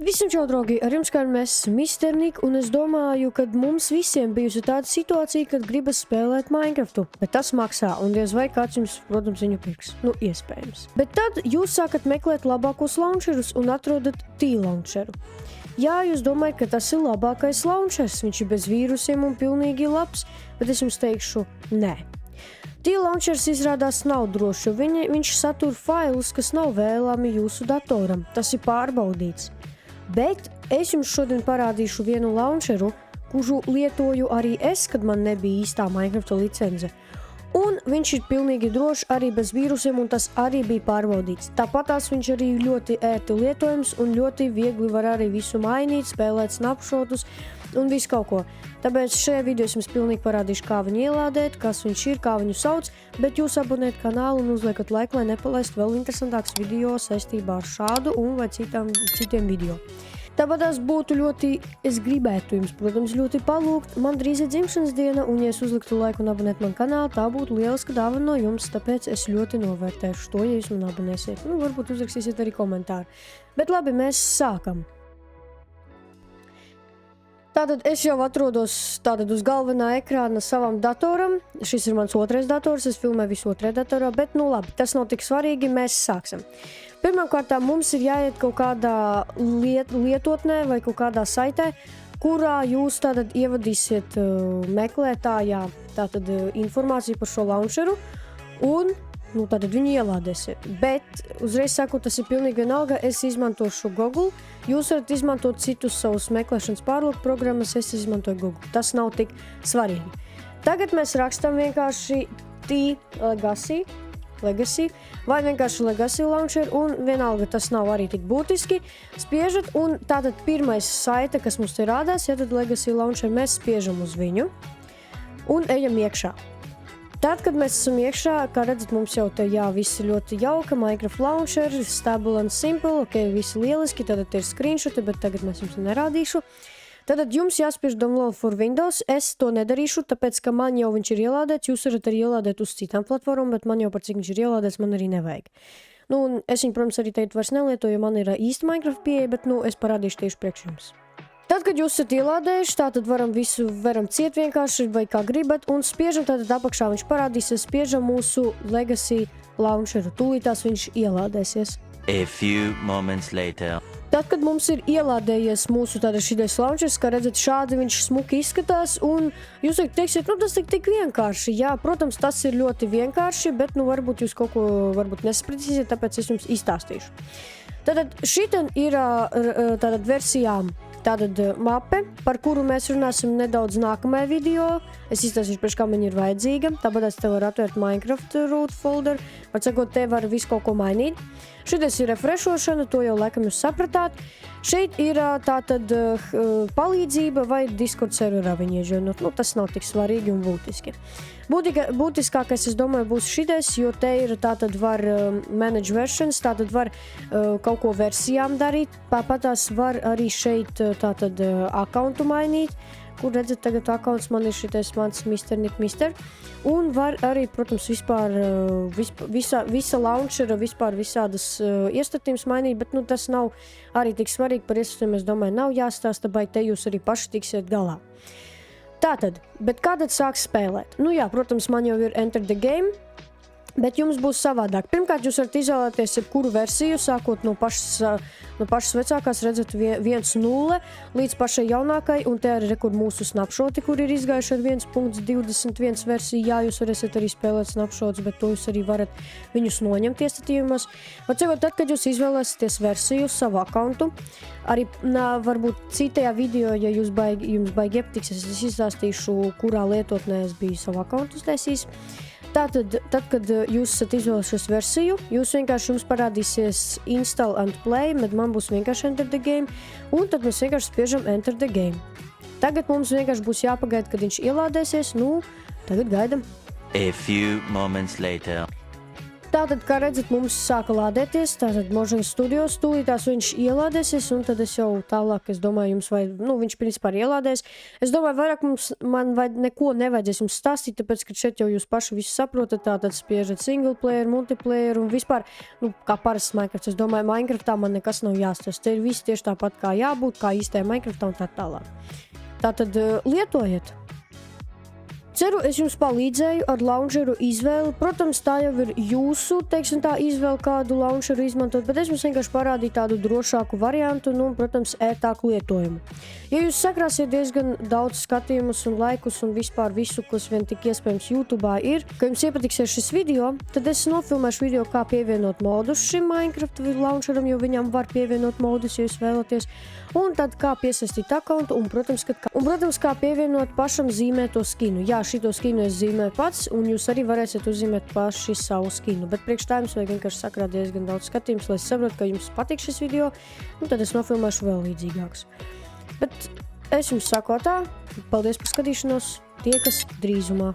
Visiem čau, draugi! Ar jums kā mēs Mr. Nick, un es domāju, ka mums visiem bijusi tāda situācija, kad gribas spēlēt Minecraftu, bet tas maksā, un diez vai kāds jums, protams, viņu pirks. Nu, iespējams. Bet tad jūs sākat meklēt labākos launcherus un atrodat T-launcheru. Jā, jūs domājat, ka tas ir labākais launchers, viņš ir bez vīrusiem un pilnīgi labs, bet es jums teikšu, nē. T-launchers izrādās nav drošs, jo viņš satur failus, kas nav vēlami jūsu datoram. Tas ir pārbaudīts. Bet es jums šodien parādīšu vienu launcheru, kuru lietoju arī es, kad man nebija īstā Minecrafta licence. Un viņš ir pilnīgi drošs arī bez vīrusiem, un tas arī bija pārbaudīts. Tāpatās viņš arī ļoti ērti lietojams un ļoti viegli var arī visu mainīt, spēlēt snapshotus un visu kaut ko. Tāpēc šajā video es jums pilnīgi parādīšu, kā viņu ielādēt, kas viņš ir, kā viņu sauc, bet jūs abonēt kanālu un uzliekat laiku, lai nepalaist vēl interesantāks video saistībā ar šādu un vai citiem video. Tāpēc būtu ļoti, es gribētu jums, protams, ļoti palūgt, man drīz ir dzimšanas diena, un ja es uzliktu laiku un abonēt man kanālu, tā būtu lieliska dāvana no jums, tāpēc es ļoti novērtēšu to, ja jūs man abonēsiet. Nu, varbūt uzrakstīsiet arī komentāru. Bet labi, mēs sākam. Tātad es jau atrodos uz galvenā ekrāna savam datoram. Šis ir mans otrais dators, es filmēju visu otrajā datorā, bet nu labi, tas nav tik svarīgi, mēs sāksim. Pirmkārt, mums ir jāiet kaut kādā lietotnē vai kaut kādā saitē, kurā jūs tātad ievadīsiet meklētājā tātad informāciju par šo launcheru un tātad viņu ielādēsiet. Bet uzreiz saku, tas ir pilnīgi vienalga, es izmantošu Google. Jūs varat izmantot citus savus meklēšanas pārlūku programmas, es izmantoju Google. Tas nav tik svarīgi. Tagad mēs rakstam vienkārši Legacy vai vienkārši Legacy launcher, un vienalga tas nav arī tik būtiski. Spiežat, un tātad pirmais saite, kas mums te rādās, ja tad Legacy launcher, mēs spiežam uz viņu un ejam iekšā. Tad, kad mēs esam iekšā, kā redzat, mums jau te visi ļoti jauka, Minecraft launcher, stable and simple, ok, visi lieliski, tad ir screenshoti, bet tagad mēs jums nerādīšu. Tad jums jāspiež download for Windows, es to nedarīšu, tāpēc, ka man jau viņš ir ielādēts, jūs varat arī ielādēt uz citām platformām, bet man jau par cik viņš ir ielādēts, man arī nevajag. Nu, un es viņu, protams, arī tagad vairs nelietoju, jo man ir īsta Minecraft pieeja, bet, es parādīšu tieši priekš jums. Tad, kad jūs esat ielādējuši, tātad varam ciet vienkārši vai kā gribat, un spiežam tātad apakšā viņš parādīsies, spiežam mūsu Legacy launcheru, tūlītās viņš ielādēsies. A few moments later. Tad, kad mums ir ielādējies mūsu šitais launchers, kā redzat, šādi viņš smuki izskatās, un jūs teiksiet, tas tik vienkārši. Jā, protams, tas ir ļoti vienkārši, bet, varbūt jūs kaut ko nesapratīsiet, tāpēc es jums izstāstīšu. Tātad šitien ir tātad versijām. Tātad mape, par kuru mēs runāsim nedaudz nākamajā video. Es izstāstīšu, priekš kā man ir vajadzīga. Tāpēc te var atvērt Minecraft root folder. Var sakot, te var visu kaut ko mainīt. Šitais ir refreshošana, to jau laikam jūs sapratāt. Šeit ir tātad palīdzība vai Discord serverā viņi iežēnot. Tas nav tik svarīgi un būtiski. Būtiskākais, es domāju, būs šitais, jo te ir tātad var manage versions, tātad var kaut ko versijām darīt. Patās var arī šeit tātad accountu mainīt, kur redzat tagad accounts man ir šitais mans Mr. Nick Mister. Un var arī, protams, visa launchera, visādas iestatījums mainīt, bet tas nav arī tik svarīgi par iestatījumiem, es domāju, nav jāstāsta, vai te jūs arī paši tiksiet galā. Tātad, bet kā tad sāks spēlēt? Jā, protams, man jau ir Enter the Game, bet jums būs savādāk. Pirmkārt, jūs varat izvēlēties jebkuru versiju, sākot no pašas vecākās, redzat 1.0 līdz pašai jaunākai, un te arī rekur mūsu snapshoti, kur ir izgājuši ar 1.21 versiju. Jā, jūs varēsiet arī spēlēt snapshots, bet to jūs arī varat viņus noņemt iestatījumos. Tad, kad jūs izvēlēsieties versiju, savu accountu, arī varbūt citajā video, ja jums baigi iepatiks, es izstāstīšu, kurā lietotnē es biju savu accountu uztaisījis. Tātad, kad jūs esat izvēlušies versiju, jums parādīsies install and play, bet man būs vienkārši Enter the Game, un tad mēs vienkārši spiežam Enter the Game. Tagad mums vienkārši būs jāpagaida, kad viņš ielādēsies, tagad gaidam. A few moments later. Tātad, kā redzat, mums sāka lādēties, tātad Možņas studijos tūlītās viņš ielādēsies, un tad es jau tālāk, es domāju, jums vai, viņš principā ielādēs. Es domāju, vairāk man neko nevajadzēs jums stāstīt, tāpēc, ka šeit jau jūs paši visu saprotat, tātad spiežat single player, multiplayer un vispār, kā parasts Minecraft. Es domāju, Minecraftā man nekas nav jāstāst. Te ir viss tieši tāpat, kā jābūt, kā īstajā Minecraftā un tā tālāk. Tātad lietojiet. Ceru, es jums palīdzēju ar launcheru izvēli. Protams, tā jau ir jūsu, teiksim tā, izvēle, kādu launcheru izmantot, bet es jums vienkārši parādīju tādu drošāku variantu, un, protams, ērtāku lietojumu. Ja jūs sakrāsiet diezgan daudz skatījumus un laikus un vispār visu, kas vien tik iespējams YouTube'ā ir, ka jums iepatiksies šis video, tad es nofilmēšu video, kā pievienot modus šim Minecraft launcheram, jo viņam var pievienot modus, ja jūs vēlaties, un tad kā piesaistīt akkauntu, un, protams, kā pievienot pašam zīmēto skinu. Jā, šito skinu es zīmēju pats, un jūs arī varēsiet uzzīmēt paši savu skinu, bet priekš tā jums vajag vienkārši sakrāt diezgan daudz skatījumus, lai es saprotu, ka jums patīk šis video, un tad es nofilmēšu vēl līdzīgāks. Bet es jums saku tā, paldies par skatīšanos, tiekas drīzumā.